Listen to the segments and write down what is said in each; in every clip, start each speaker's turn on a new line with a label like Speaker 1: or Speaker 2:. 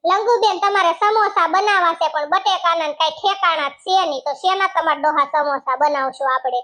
Speaker 1: લંગુબેન તમારે સમોસા બનાવવા છે પણ બટેકાના કઈ ઠેકાણા છે નહીં તો શેના તમાર ડોહા સમોસા બનાવશો આપણે?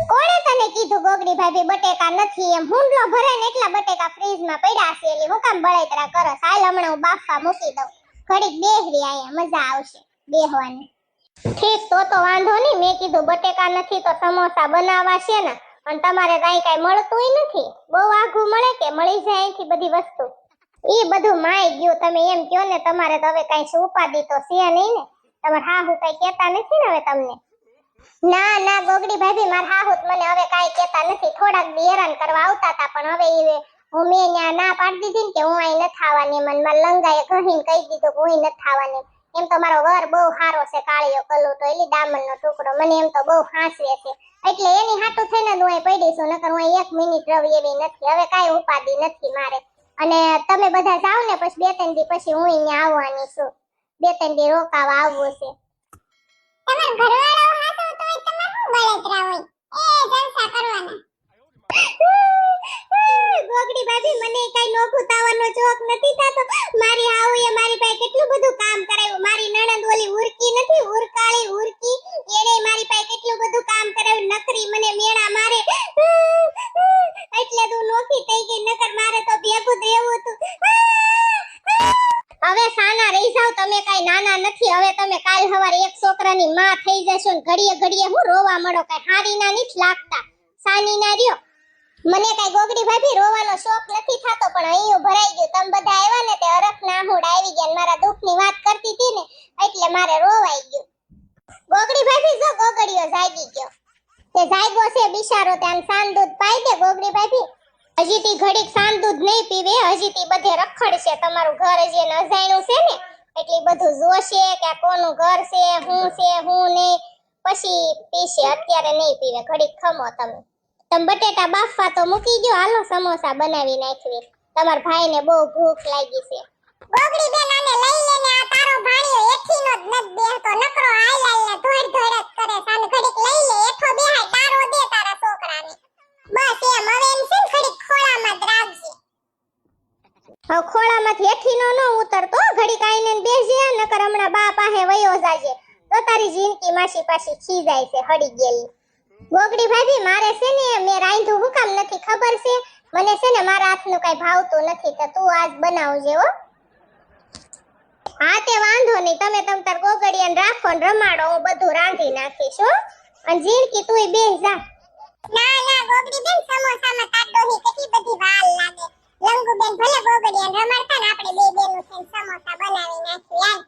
Speaker 1: કોણે તને કીધું ગોગડી ભાભી બટેકા નથી એમ? હુંડલો ભરાય ને એટલા બટેકા ફ્રીજમાં પડ્યા છે એટલે હું કામ બળતરા કરસ? હાલ હમણાં હું બાફા મૂકી દઉં, ઘડીક બેહરી આયા મજા આવશે બેહવાની. ઠીક તો વાંધો નહીં. મેં કીધું બટેકા નથી તો સમોસા બનાવવા છે ને, અને તમારે કઈ મળતું નથી. બહુ આઘું મળે કે મળી જાય અહીંથી બધી વસ્તુ? ઈ બધું માઈ ગયું. તમે એમ કહો ને તમારે તો હવે કઈ ઉપાધિ તો છે નહીં ને? તમારે હાહુ કઈ કેતા નથી ને હવે તમને? ના ના ગોગડી ભાભી, માર હાહુ મને હવે કાઈ કેતા નથી. થોડાક દી હેરાન કરવા આવતા હતા પણ હવે ઈ હું મેં ન્યા ના પાડી દીધી ને કે હું અહીં નથી આવવાની. મને માર લંગાએ કહીને કહી દીધું કે હું અહીં નથી આવવાની. એમ તો મારો વર બહુ સારો છે, કાળિયો કલુટો એલી ડામરનો ટુકડો, મને એમ તો બહુ હાંસવે છે. એટલે એની હાટુ થઈને હું અહીં પડી છું, નકર હું 1 મિનિટ રહી એવી નથી. હવે કાઈ ઉપાધિ નથી મારે. અને તમે બધા જાવ ને પછી 2-3 દી પછી હું અહીંયા આવવાની છું. 2-3 દી રોકાવા આવવું છે. તમાર ઘરવાળો હાથો તોય તમાર શું બળતરા હોય? એ જલસા કરવાના. ગોગડી ભાભી, મને કઈ નોખું તાવાનો ચોક નથી થાતો. મારી હાઉએ મારી પાસે કેટલું બધું કામ કરાવ્યું. મારી નણંદ ઓલી ઉરકી નથી, ઉરકાળી ઉરકી, એને મારી પાસે કેટલું બધું કામ કરાવ્યું. નકરી મને મેણા મારે એટલે તું નોખી થઈ ગઈ, નકર મારે તો ભેગું જ રહેવું હતું. હવે સાના રહી જાવ, તમે કઈ નાના નથી. હવે તમે કાલ સવારે એક છોકરાની માં થઈ જશો ને ઘડીએ ઘડીએ હું રોવા મળો. કઈ હારી ના નથી લાગતા, સાની ના રહ્યો. મને કઈ ગોગડી ભાભી રોવાનો શોખ નથી થાતો પણ અહીંયા ભરાઈ ગયું. તમે બધા આવ્યા ને તે અરખ ના હુડ આવી ગયા, મારા દુઃખની વાત કરતી હતી ને એટલે મારે રોવાઈ ગયું. ગોગડી ભાભી જો ગોગડીયો જાગી ગયો. તે જાગ્યો છે બિચારો, ત્યાં સાન દૂધ પાઈ દે ગોગડી ભાભી. હજી તી ઘડીક સાન દૂધ નહીં પીવે, હજી તી બધે રખડશે. તમારું ઘર હજી એને અજાણ્યું છે ને એટલે બધું જોશે કે કોનું ઘર છે, હું નહીં, પછી પીશે. અત્યારે નહીં પીવે, ઘડીક ખમો તમે બટેટા બાફવા તો મૂકી ગયો, હાલો સમોસા બનાવી નાખવી. તમાર ભાઈને બહુ ભૂખ લાગી છે. ગોગડી બેન આને લઈ લેને, આ તારો ભાણિયો એઠીનો જ નત બેહતો, નકરો આઈલાલ ને ધોડ ધોડ જ કરે. સાને ઘડીક લઈ લે, એઠો બેહાય તારો દે તારા છોકરાને. બસ એમ, હવે એમ છે ઘડીક ખોળામાં જ રાખજે. હવે ખોળામાંથી એઠીનો ન ઉતરતો, ઘડીક આઈને બેસજે, નકર હમણાં બા પાસે વયો જાજે તો તારી જિંદગી માસી પાછી ખીજાય છે હડી ગયેલી. ગોગડી ભાભી, મારે છે ને મેં રાંધું હું કામ નથી ખબર છે? મને છે ને મારા હાથનું કઈ ભાવતું નથી તો તું આજ બનાવજે હો. હા તે વાંધો નહીં, તમે તાર ગોગડીયાને રાખો ને રમાડો, હું બધું રાંધી નાખીશ હો. અને જીણકી તુંય બેસ જા. ના ના ગોગડી બેન, સમોસામાં કાટોહી કેટલી બધી વાર લાગે. લંગુ બેન ભલે ગોગડીયાને રમાડતા ને આપણે બે બેનું છે સમોસા બનાવી નાખી યાર.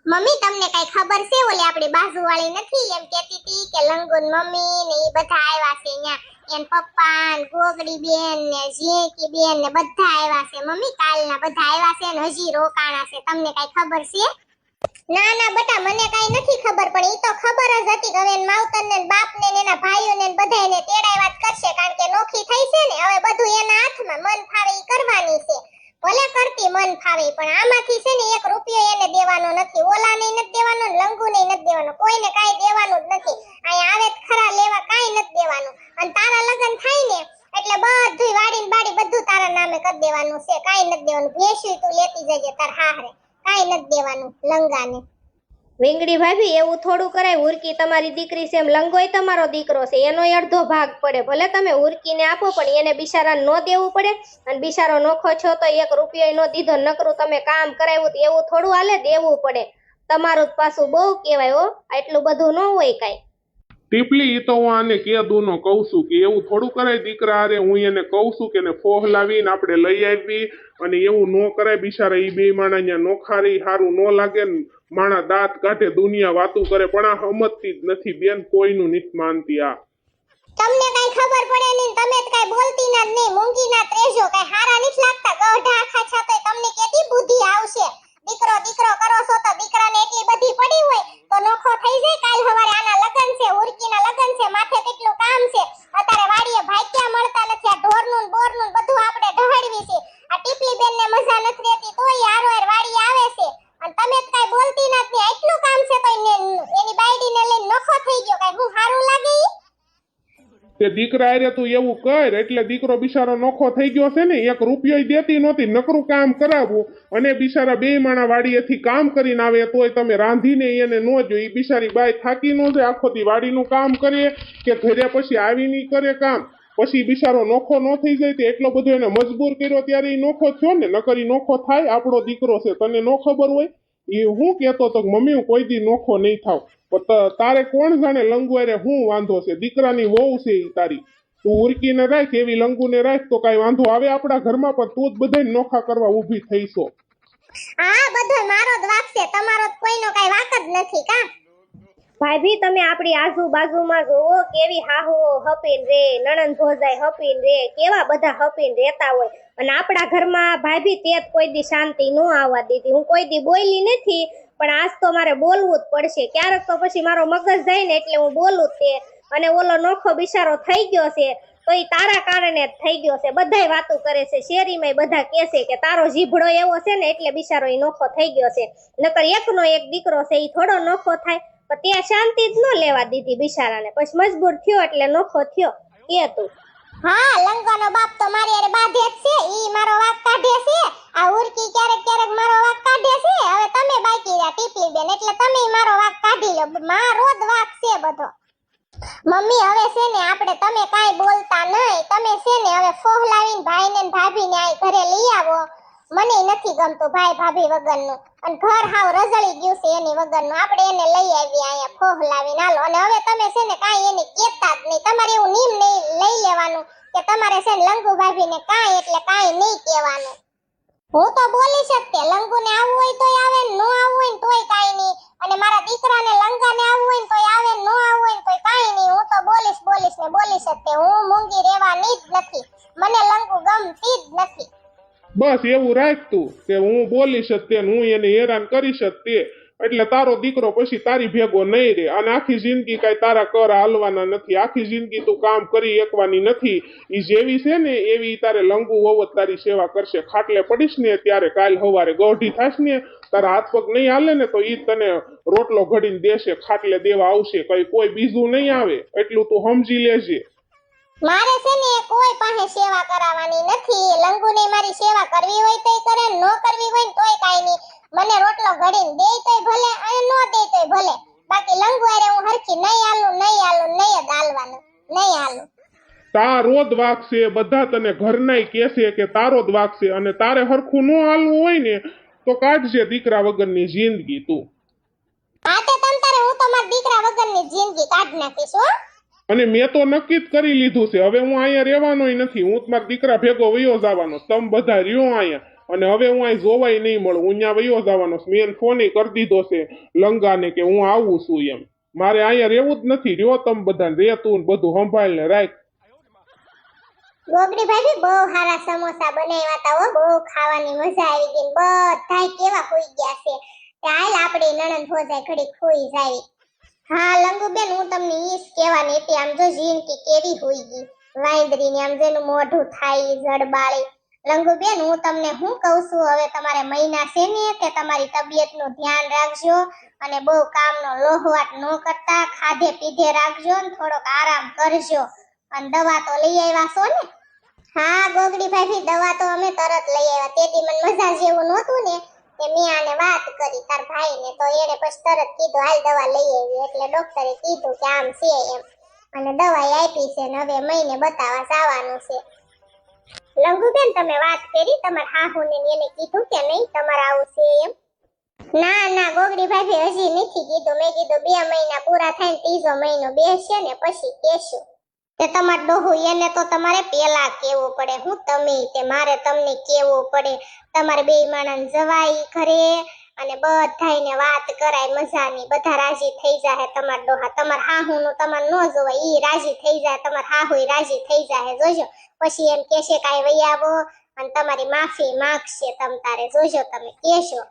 Speaker 1: મમ્મી તમને કઈ ખબર છે? ઓલી આપણી બાજુવાળી નથી એમ કહેતી હતી કે લંગુન મમ્મી ને ઈ બધા આવ્યા છે ન્યા, એન પપ્પા ને ગોગડી બેન ને ઝીકી બેન ને બધા આવ્યા છે. મમ્મી કાલના બધા આવ્યા છે ને હજી રોકાણા છે. તમને કઈ ખબર છે? ના ના બટા, મને કઈ નથી ખબર, પણ ઈ તો ખબર જ હતી કે હવે માવતર ને બાપ ને એના ભાઈઓ ને બધાને તેડાવ્યા જ કરશે, કારણ કે નોખી થઈ છે ને. હવે બધું એના હાથમાં, મન ફાવે ઈ કરવાની છે. ભલે કરતી મન ફાવે, પણ આમાંથી છે ને 1 રૂપિયો એને દેવાનો નથી. ઓલાને નથી દેવાનો, લંગુને નથી દેવાનો, કોઈને કાઈ દેવાનું જ નથી. અહીંયા આવે ખરા લેવા, કાઈ નથી દેવાનું. અને તારા લગન થાય ને એટલે બધું વાડી ને બાડી બધું તારા નામે કરી દેવાનું છે. કાઈ નથી દેવાનું. ભેંસુય તું લેતી જજે તાર હાહરે, કાઈ નથી દેવાનું લંગાને.
Speaker 2: વેંગડી ભાભી, એવું થોડું કરાય. ઉરકી તમારી દીકરી છે એમ લંગોય તમારો દીકરો છે, એનોય અડધો ભાગ પડે. ભલે તમે ઉરકીને આપો પણ એને બિચારાને ન દેવું પડે. અને બિચારો નોખો છો તો 1 રૂપિયો ન દીધો, નકરું તમે કામ કરાવ્યું તો એવું થોડું હાલે, દેવું પડે. તમારું જ પાછું બહુ કહેવાય હો, એટલું બધું ન હોય કાંઈ.
Speaker 3: ટીપલી, એ તો હું આને કેદુનો કહું છું કે એવું થોડું કરાય દીકરા હારે. હું એને કહું છું કે ફોહલાવીને આપણે લઈ આવી, અને એવું ન કરાય. બિચારા એ બે માણા ત્યાં નોખારી સારું ન લાગે ને, માણા દાંત કાઢે, દુનિયા વાતું કરે, પણ આ સમજતી જ નથી બેન, કોઈનું નથી માનતી. આ
Speaker 1: તમને કઈ ખબર પડે નહીં, તમે જ કઈ બોલતી ના જ નહીં, મૂંગી ના ત્રેજો, કઈ હારા નથી લાગતા. ગઢા આખા છાતોય તમને કેતી બુદ્ધિ આવશે? દીકરો દીકરો કરો છો તો દીકરાને એટલી બધી પડી હોય તો નોખો થઈ જાય. કાલ સવારે આના લગન છે, ઉરકીના લગન છે, માથે કેટલું કામ છે. અત્યારે વાડીએ ભાગ્યા મળતા નથી. આ ઢોરનું બોરનું બધું આપણે ઢહડવી છે. આ ટીપલી બેનને મજા નથી રહેતી તોય હારોહાર વાડીએ આવે છે. અને તમે જ કઈ બોલતી નથી. એટલું કામ છે તો એની બાયડીને લઈને નોખો થઈ ગયો. કઈ હું હારું લાગે ઈ?
Speaker 3: તે દીકરા હારે તું એવું કર એટલે દીકરો બિચારો નોખો થઈ ગયો છે ને, 1 રૂપિયો દેતી નહોતી, નકરું કામ કરાવવું, અને બિચારા 2 માણા વાડીએથી કામ કરીને આવે તોય તમે રાંધીને એને ન જો. એ બિચારી બાઈ થાકી ન જાય, આખો દી વાડીનું કામ કરે કે ઘરે પછી આવી નહીં કરે કામ, પછી બિચારો નોખો ન થઈ જાય. તે એટલો બધો એને મજબૂર કર્યો ત્યારે એ નોખો થયો ને, નકર નોખો થાય આપણો દીકરો છે, તને ન ખબર હોય? એ હું કહેતો તો મમ્મી હું કોઈ દી નોખો નહીં થાવ, પણ તારે કોણ જાણે લંગુ હું વાંધો છે, દીકરાની વહુ છે ઈ તારી, તું ઉરકીને રાખ, એવી લંગુને રાખ તો કઈ વાંધો આવે આપણા ઘરમાં, પણ તું જ બધાને નોખા કરવા ઊભી થઈશો.
Speaker 1: હા બધો મારો જ વાક છે, તમારો જ કોઈનો કઈ વાક જ નથી કા?
Speaker 2: ભાભી તમે આપણી આજુબાજુમાં જોવો કેવી હાહુઓ હપીન રે, નણંદ ભોજાઈ હપીન રે, કેવા બધા હપીન રહેતા હોય, અને આપણા ઘરમાં ભાભી તે કોઈ દી શાંતિ ન આવવા દીધી. હું કોઈ દી બોલી નથી, પણ આજ તો મારે બોલવું જ પડશે. ક્યારેક તો પછી મારો મગજ જાય ને એટલે હું બોલું તે, અને ઓલો નોખો બિચારો થઈ ગયો છે તો એ તારા કારણે જ થઈ ગયો છે. બધાય વાતો કરે છે, શેરીમાં બધા કહેશે કે તારો જીભડો એવો છે ને એટલે બિચારો એ નોખો થઈ ગયો છે, નકર એકનો એક દીકરો છે એ થોડો નોખો થાય. પણ ત્યાં શાંતિ જ ન લેવા દીધી બિચારાને, પછી મજબૂર થયો એટલે નોખો થયો. કે તું
Speaker 1: હા લંગાનો બાપ તો મારી અરે બાધે જ છે, ઈ મારો વાક કાઢે છે. આ ઉરકી ક્યારેક ક્યારેક મારો વાક કાઢે છે. હવે તમે બાકી રહ્યા ટીપલી બેન, એટલે તમે મારો વાક કાઢી લો, મારો જ વાક છે બધો. મમ્મી હવે છે ને આપણે તમે કાઈ બોલતા નહીં, તમે છે ને હવે ફોહલાવીને ભાઈને ને ભાભીને આ ઘરે લઈ આવો. મને નથી ગમતું ભાઈ ભાભી વગરનું, અને ઘર હાવ રજળી ગયું છે એની વગરનું. આપણે એને લઈ આવી અહીંયા ફોહલાવીને હાલો. અને હવે તમે છે ને કાઈ એને કહેતા જ નહીં, તમારે એવું નિયમ નહીં લઈ લેવાનું કે તમારે છે ને લંગુ ભાભીને કાઈ એટલે કાઈ નહીં કહેવાનું. હું તો બોલીશ જ તે, લંગુને આવવું હોય તોય આવે ને ન આવવું હોય ને તોય કાઈ નહીં, અને મારા દીકરાને લંગાને આવવું હોય ને તોય આવે ને ન આવવું હોય ને તોય કાઈ નહીં. હું તો બોલીશ ને બોલીશ જ તે, હું મૂંગી રહેવાની જ નથી, મને લંગુ ગમતી જ નથી.
Speaker 3: બસ એવું રાખ તું કે હું બોલીશ જ તે, હું એને હેરાન કરીશ જ તે, એટલે તારો દીકરો પછી તારી ભેગો નહીં રહે, અને આખી જિંદગી કઈ તારા કર હાલવાના નથી, આખી જિંદગી તું કામ કરી એકવાની નથી. ઈ જેવી છે ને એવી તારે લંગુ વવત તારી સેવા કરશે. ખાટલે પડીશ ને ત્યારે કાલ સવારે ગોઢી થાશ ને, તારા હાથ પગ નહીં હાલે ને તો ઈ તને રોટલો ઘડીને દેશે, ખાટલે દેવા આવશે, કોઈ બીજું નહીં આવે, એટલું તું સમજી લેજે.
Speaker 1: મારે છે ને કોઈ પાસે સેવા કરાવવાની નથી. લંગુને મારી સેવા કરવી હોય તોય કરે, ન કરવી હોય ને તોય કાઈ નહીં. મને રોટલો ઘડીને દે તોય ભલે અને ન દે તોય ભલે, બાકી લંગુ આરે હું હરખી નહીં હાલું નહીં જ હાલવાનું, નહીં હાલું.
Speaker 3: તારો જ વાક છે, બધા તને ઘરનાય કહેશે કે તારો જ વાક છે, અને તારે હરખું ન હાલવું હોય ને તો કાઢજે દીકરા વગરની જિંદગી તું.
Speaker 1: હા તે તમ તારે હું તો મારા દીકરા વગરની જિંદગી કાઢી નાખીશ હો.
Speaker 3: અને મેં તો નક્કી જ કરી લીધું છે, હવે હું અહીંયા રહેવાનોય નથી, હું મારા દીકરા ભેગો વયો જવાનો. તમે બધા રહ્યો અહીંયા, અને હવે હું અહીં જોવાય નહીં મળું, હું અહીંયા વયો જવાનો. મેં ફોન કરી દીધો છે લંગાને કે હું આવું છું એમ, મારે અહીંયા રહેવું જ નથી. રહ્યો તમે બધા, રે તું બધું સંભાળીને રાખ.
Speaker 1: ગોગડી ભાભી બહુ સારા સમોસા બનાવ્યા હતા હો, બહુ ખાવાની મજા આવી ગઈ. બધાય કેવા ખોઈ ગયા છે, હાલ આપણે નણંદ ભોજાઈ ઘડી ખોઈ જાય. હા લંગુબેન હું તમને ઈસ કહેવાની હતી, આમ જો જિંદગી કેવી હોઈ ગઈ, વાંદરીને આમ જેનું મોઢું થાય જડબાળી. લંગુબેન હું તમને શું કહું છું, હવે તમારે મહિના છે ને કે તમારી તબિયતનું ધ્યાન રાખજો, અને બહુ કામનો લોહવાટ ન કરતા, ખાધે પીધે રાખજો ને થોડોક આરામ કરજો. અને દવા તો લઈ આવ્યા છો ને? હા ગોગડી ભાભી દવા તો અમે તરત લઈ આવ્યા. તેથી મને મજા જેવું નહોતું ને તે મેં આને વાત કરી તાર ભાઈને, તો એને પછી તરત કીધું હાલ દવા લઈ આવી. એટલે ડોક્ટરે કીધું કે આમ છે એમ, અને દવા આપી છે ને હવે મહિને બતાવવા જવાનું છે. લંગુબેન તમે વાત કરી તમારા હાહુને એને કીધું કે નહીં તમારે આવું છે એમ? ના ગોગડી ભાભી હજી નથી કીધું. મેં કીધું 2 મહિના પૂરા થાય ને 3જો મહિનો બેસશે ને પછી કહેશું. તે તમાર ડોહુ એને તો તમારે પેલા કેવું પડે, હું તમે તે મારે તમને કેવું પડે. તમારે 2 માણસ જવાય ઘરે અને બધાયને વાત કરાય મજાની, બધા રાજી થઈ જાય. તમાર ડોહા તમાર હાહુનું તમાર ન જોવાય, ઈ રાજી થઈ જાય, તમાર હાહુય રાજી થઈ જાય. જોજો પછી એમ કહેશે કાઈ વઈ આવો અને તમારી માફી માંગશે. તમ તારે જોજો તમે કહેશો.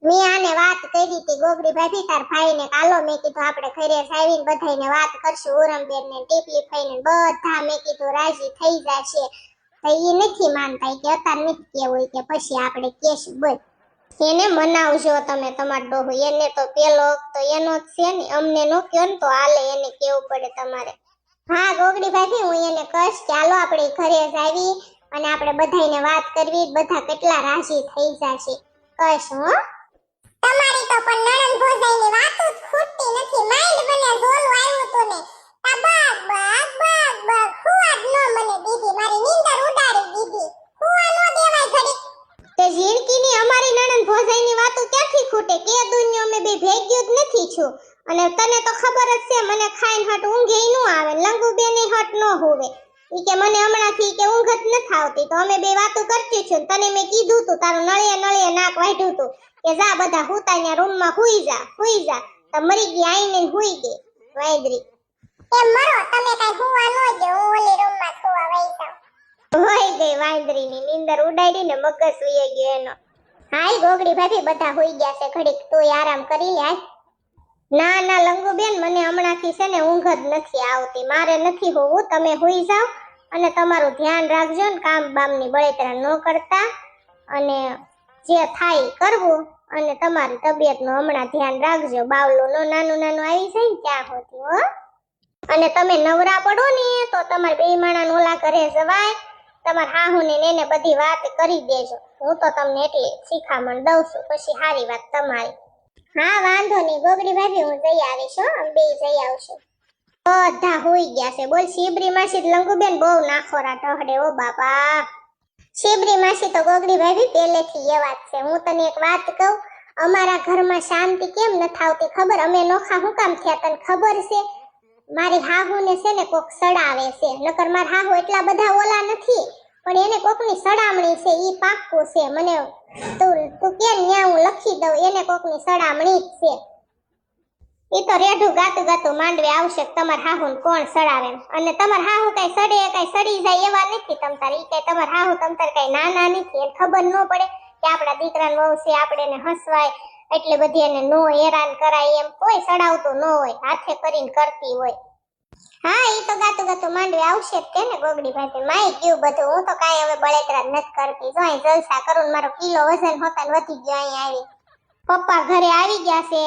Speaker 1: મેં આને વાત કરી હતી ગોગડી ભાભી તાર ભાઈને કાલો, મેં કીધું આપણે ઘરે આવીને બધાયને વાત કરશું, ઉરમબેન ને ટીપલી ફઈને બધા મેં કીધું રાજી થઈ જશે. તો ઈ નથી માનતા કે અત્યારે નથી કેવું કે પછી આપણે કહેશું. બોલ એને મનાવજો તમે તમાર ડોહુ, એને તો પેલો તો એનો જ છે ને, અમને નો કયો ને તો હાલે, એને કેવું પડે તમારે. હા ગોગડી ભાભી હું એને કહીશ ચાલો આપણે ઘરે જ આવી અને આપણે બધાયને વાત કરવી બધા કેટલા રાજી થઈ જશે કહીશ હો તમારી તો પણ નણંદ ભોજાઈની વાતો જ ખૂટતી નથી માઇન્ડ મને જોલું આવ્યું તો ને આ બાગ બાગ બાગ બાગ હુવા જ ન મને દીધી મારી નીંદર ઉડાડી દીધી હુવા નો દેવાય ઘડી તે ઝીણકીની અમારી નણંદ ભોજાઈની વાતો ક્યાંથી ખૂટે કે દુનિયા અમે બે ભેગ્યું જ નથી છું અને તને તો ખબર જ છે મને ખાઈને હટ ઊંઘે ય ન આવે લંગુ બેને હટ ન હોવે ઈ કે મને હમણાંથી કે ઊંઘ જ નથી આવતી તો અમે બે વાતો કરતી છું તને મેં કીધું તું તારું નળિયે નાક વાઢ્યું તું કે જા બધા હુતાના રૂમમાં હુઈ જા તો મરી ગઈ આઈને હુઈ ગઈ વાંદરી એમ મરો તમે કઈ હુવા ન દો હું ઓલી રૂમમાં સુવા વઈ જાઉં હોઈ ગઈ વાંદરીની નીંદર ઉડાડી ને મગજ સુઈ ગયો એનો હાય ગોગડી ભાભી બધા હુઈ ગયા છે ઘડીક તું આરામ કરી લે ના ના લંગુ બેન મને હમણાંથી છે ને ઊંઘ જ નથી આવતી મારે નથી હોવું તમે હુઈ જાઓ અને તમારું ધ્યાન રાખજો ને કામ બામની બળેતરા ન કરતા અને જે થાય કરવું અને તમારી તબિયતનું હમણાં ધ્યાન રાખજો બાવલું નો નાનું આવી જાય ને ત્યાં હોતી હો અને તમે નવરા પડો ને તો તમારે બે માણા ઓલા ઘરે જવાય તમાર હાહુને એને બધી વાત કરી દેજો હું તો તમને એટલી શિખામણ દઉં છું પછી સારી વાત તમારી હા વાંધો નહીં ગોગડી ભાભી હું જઈ આવીશ હો અમે બે જઈ આવશું બધા હોઈ ગયા છે બોલ શિબરી માસી લંગુબેન બહુ નાખોરા ઢહડે ઓ બાપા શિબરી માસી તો ગોગડી ભાભી પહેલેથી એવા જ છે હું તને એક વાત કહું અમારા ઘરમાં શાંતિ કેમ નથી આવતી ખબર અમે નોખા હું કામ થયા તને ખબર છે મારી હાહુને છે ને કોક સડાવે છે નકર માર હાહુ એટલા બધા ઓલા નથી પણ એને કોકની સડામણી છે ઈ પાક્કું છે મને તું કે ન્યા હું લખી દઉં એને કોકની સડામણી જ છે ઈ તો રેઢું ગાતું માંડવે આવશે તમાર હાહુને કોણ સડાવે અને તમાર હાહુ કઈ સડે કઈ સડી જાય એવા નથી તમતાર ઈ કઈ તમાર હાહુ તમતાર કઈ નાના નથી એને ખબર ન પડે કે આપણા દીકરાને વહુ છે આપણે એને હસવાય એટલે બધી એને નો હેરાન કરાય એમ કોઈ સડાવતું ન હોય હાથે કરીને કરતી હોય હા ઈ તો ગાતું માંડવે આવશે જ કે ને ગોગડી ભાભી માઈ ગયું બધું હું તો કાંઈ હવે બળેતરા નથી કરતી જો અહીં જલસા કરું મારો કિલો વજન હોતા વધી ગયો અહીં આવી પપ્પા ઘરે આવી ગયા છે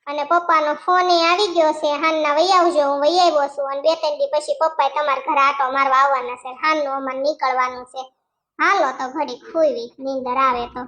Speaker 1: અને પપ્પાનો ફોન આવી ગયો છે હાનના વઈ આવજો હું વઈ આવ્યો છું અને 2-3 દી પછી પપ્પાએ તમારા ઘરે આટો મારવા આવવાના છે હાનનું અમારે નીકળવાનું છે હાલો તો ઘડી ખોઈવી નીંદર આવે તો